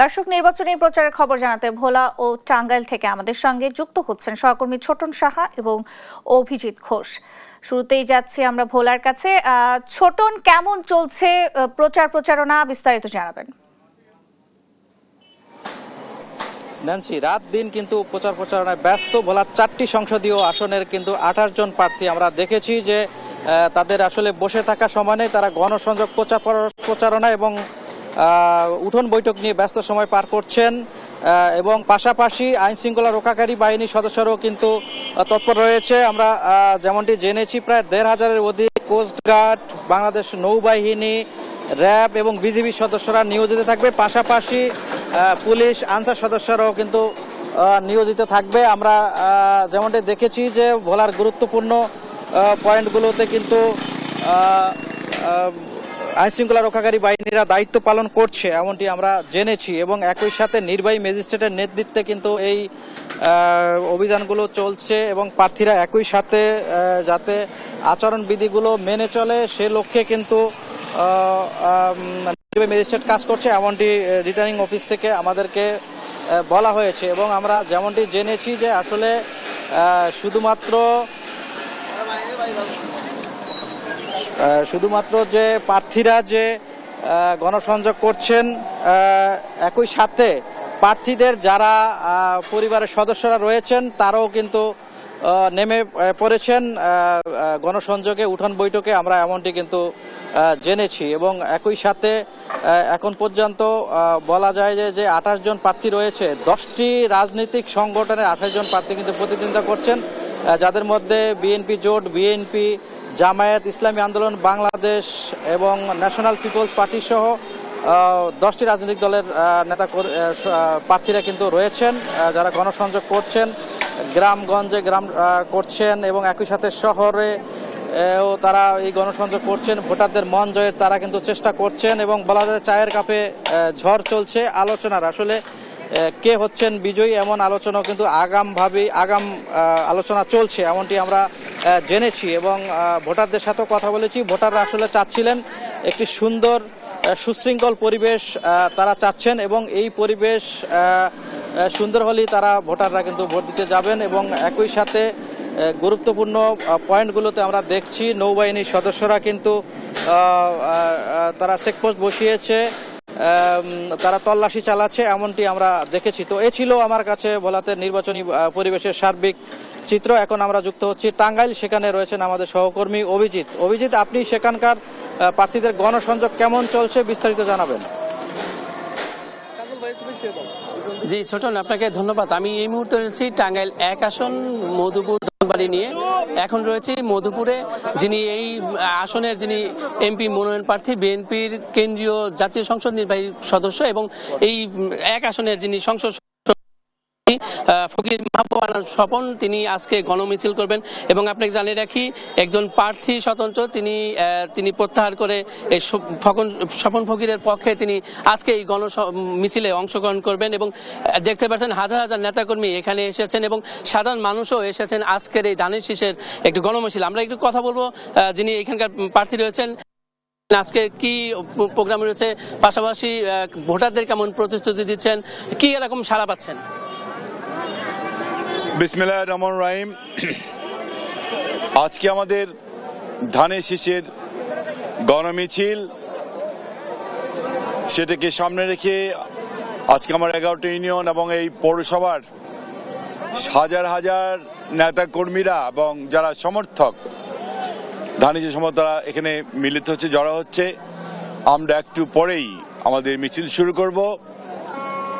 দর্শক, নির্বাচনী প্রচারের খবর জানাতে ভোলা ও টাঙ্গাইল থেকে আমাদের সঙ্গে যুক্ত হচ্ছেন সহকর্মী ছোটন সাহা এবং অভিজিৎ ঘোষ। শুরুতেই যাচ্ছি আমরা ভোলার কাছে। ছোটন, কেমন চলছে প্রচারণা, বিস্তারিত জানাবেন। ন্যান্সি, রাত দিন কিন্তু প্রচারণায় ব্যস্ত ভোলার 4টি সংসদীয় আসনের কিন্তু 28 জন প্রার্থী আমরা দেখেছি যে তাদের আসলে বসে থাকা সময় নেই, তারা গণসংযোগ প্রচারণা এবং উঠোন বৈঠক নিয়ে ব্যস্ত সময় পার করছেন এবং পাশাপাশি আইন শৃঙ্খলা রক্ষাকারী বাহিনীর সদস্যরাও কিন্তু তৎপর রয়েছে। আমরা যেমনটি জেনেছি প্রায় 1,500-এর অধিক কোস্টগার্ড, বাংলাদেশ নৌবাহিনী, র্যাব এবং বিজিবি সদস্যরা নিয়োজিত থাকবে। পাশাপাশি পুলিশ, আনসার সদস্যরাও কিন্তু নিয়োজিত থাকবে। আমরা যেমনটি দেখেছি যে ভোলার গুরুত্বপূর্ণ পয়েন্টগুলোতে কিন্তু আইনশৃঙ্খলা রক্ষাকারী বাহিনীরা দায়িত্ব পালন করছে এমনটি আমরা জেনেছি এবং একই সাথে নির্বাহী ম্যাজিস্ট্রেটের নেতৃত্বে কিন্তু এই অভিযানগুলো চলছে এবং প্রার্থীরা একই সাথে যাতে আচরণবিধিগুলো মেনে চলে সে লক্ষ্যে কিন্তু নির্বাহী ম্যাজিস্ট্রেট কাজ করছে এমনটি রিটার্নিং অফিস থেকে আমাদেরকে বলা হয়েছে। এবং আমরা যেমনটি জেনেছি যে আসলে শুধুমাত্র যে প্রার্থীরা যে গণসংযোগ করছেন, একই সাথে প্রার্থীদের যারা পরিবারের সদস্যরা রয়েছেন তারাও কিন্তু নেমে পড়েছেন গণসংযোগে, উঠোন বৈঠকে, আমরা এমনটি কিন্তু জেনেছি। এবং একই সাথে এখন পর্যন্ত বলা যায় যে 28 জন প্রার্থী রয়েছে। 10টি রাজনৈতিক সংগঠনের 28 জন প্রার্থী কিন্তু প্রতিদ্বন্দ্বিতা করছেন, যাদের মধ্যে বিএনপি জোট, বিএনপি, জামায়াত ইসলামী আন্দোলন বাংলাদেশ এবং ন্যাশনাল পিপলস পার্টি সহ 10টি রাজনৈতিক দলের প্রার্থীরা কিন্তু রয়েছেন যারা গণসংযোগ করছেন, গ্রামগঞ্জে করছেন এবং একই সাথে শহরে তারা এই গণসংযোগ করছেন। ভোটারদের মন জয়ের তারা কিন্তু চেষ্টা করছেন এবং বলা যায় চায়ের কাপে ঝড় চলছে আলোচনার। আসলে কে হচ্ছেন বিজয়ী এমন আলোচনাও কিন্তু আগাম আলোচনা চলছে এমনটি আমরা জেনেছি এবং ভোটারদের সাথেও কথা বলেছি। ভোটাররা আসলে চাচ্ছিলেন একটি সুন্দর সুশৃঙ্খল পরিবেশ তারা চাচ্ছেন এবং এই পরিবেশ সুন্দর হলেই তারা ভোটাররা কিন্তু ভোট দিতে যাবেন। এবং একই সাথে গুরুত্বপূর্ণ পয়েন্টগুলোতে আমরা দেখছি নৌবাহিনীর সদস্যরা কিন্তু তারা চেকপোস্ট বসিয়েছে, তারা তল্লাশি চালাচ্ছে এমনটি আমরা দেখেছি। তো এ ছিল আমার কাছে ভোলাতে নির্বাচনী পরিবেশের সার্বিক চিত্র। এখন আমরা যুক্ত হচ্ছি টাঙ্গাইল, সেখানে রয়েছেন আমাদের সহকর্মী অভিজিৎ। আপনি সেখানকার প্রার্থীদের গণসংযোগ কেমন চলছে বিস্তারিত জানাবেন। জি ছোটন, আপনাকে ধন্যবাদ। আমি এই মুহূর্তে রয়েছি টাঙ্গাইল 1 আসন মধুপুর ধনবাড়ি নিয়ে। এখন রয়েছে মধুপুরে, যিনি এই আসনের এমপি মনোনয়ন প্রার্থী, বিএনপির কেন্দ্রীয় জাতীয় সংসদ নির্বাহী সদস্য এবং এই 1 আসনের যিনি সংসদ ফকির মাহবুব স্বপন, তিনি আজকে গণমিছিল করবেন। এবং আপনাকে জানিয়ে রাখি, একজন প্রার্থী স্বতন্ত্র তিনি প্রত্যাহার করে স্বপন ফকিরের পক্ষে তিনি আজকে এই মিছিলে অংশগ্রহণ করবেন। এবং দেখতে পাচ্ছেন হাজার হাজার নেতাকর্মী এখানে এসেছেন এবং সাধারণ মানুষও এসেছেন আজকের এই ধানের শীষের একটু গণমিছিল। আমরা একটু কথা বলবো যিনি এখানকার প্রার্থী রয়েছেন, আজকে কি প্রোগ্রাম রয়েছে, পাশাপাশি ভোটারদের কেমন প্রতিশ্রুতি দিচ্ছেন, কি এরকম সাড়া পাচ্ছেন। বিসমিল্লাহির রহমানির রহিম। আজকে আমাদের ধানের শীষের গণমিছিল, সেটাকে সামনে রেখে আজকে আমার 11টা ইউনিয়ন এবং এই পৌরসভার হাজার হাজার নেতা কর্মীরা এবং যারা সমর্থক ধানের শীষ সমর্থকরা এখানে মিলিত হচ্ছে, জড়ো হচ্ছে। আমরা একটু পরেই আমাদের মিছিল শুরু করব।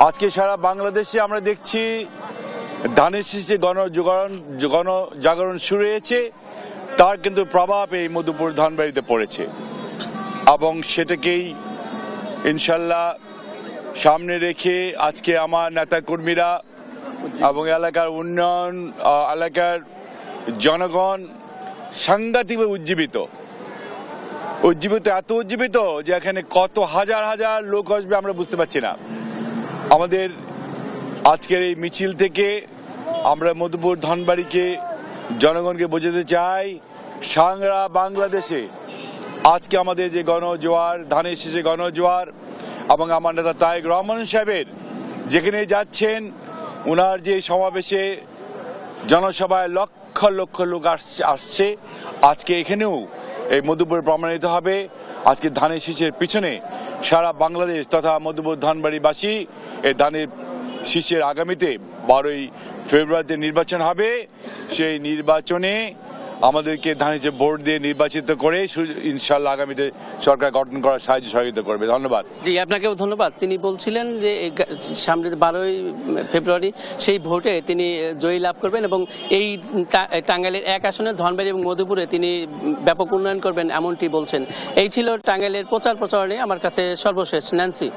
আজকে সারা বাংলাদেশে আমরা দেখছি ধানের শীষে গণজাগরণ শুরু হয়েছে, তার কিন্তু প্রভাব এই মধুপুর ধনবাড়িতে পড়েছে এবং সেটাকেই ইনশাল্লাহ সামনে রেখে আজকে আমার নেতা কর্মীরা এবং এলাকার উন্নয়ন, এলাকার জনগণ সাংঘাতিকভাবে উজ্জীবিত, এত উজ্জীবিত যে এখানে কত হাজার হাজার লোক আসবে আমরা বুঝতে পারছি না। আমাদের আজকের এই মিছিল থেকে আমরা মধুপুর ধনবাড়িকে জনগণকে বোঝাতে চাই, সারা বাংলাদেশে আজকে আমাদের যে গণজোয়ার, ধানের শীষে গণজোয়ার, এবং আমার নেতা তারেক রহমান সাহেবের যেখানে যাচ্ছেন, ওনার যে সমাবেশে জনসভায় লক্ষ লক্ষ লোক আসছে, আজকে এখানেও এই মধুপুর প্রমাণিত হবে। আজকে ধানের শীষের পিছনে সারা বাংলাদেশ তথা মধুপুর ধানবাড়িবাসী এই ধানের শীষের আগামীতে 12ই ফেব্রুয়ারিতে নির্বাচন হবে। সেই নির্বাচনে আমাদেরকে ধানের ভোট দিয়ে নির্বাচিত করে ইনশাল্লাহ আগামীতে সরকার গঠন করার সাহায্য সহযোগিতা করবে। ধন্যবাদ। জি, আপনাকেও ধন্যবাদ। তিনি বলছিলেন যে সামনের 12ই ফেব্রুয়ারি সেই ভোটে তিনি জয়ী লাভ করবেন এবং এই টাঙ্গাইলের 1 আসনে ধনবাড়ী এবং মধুপুরে তিনি ব্যাপক উন্নয়ন করবেন এমনটি বলছেন। এই ছিল টাঙ্গাইলের প্রচারণে আমার কাছে সর্বশেষ। ন্যান্সি।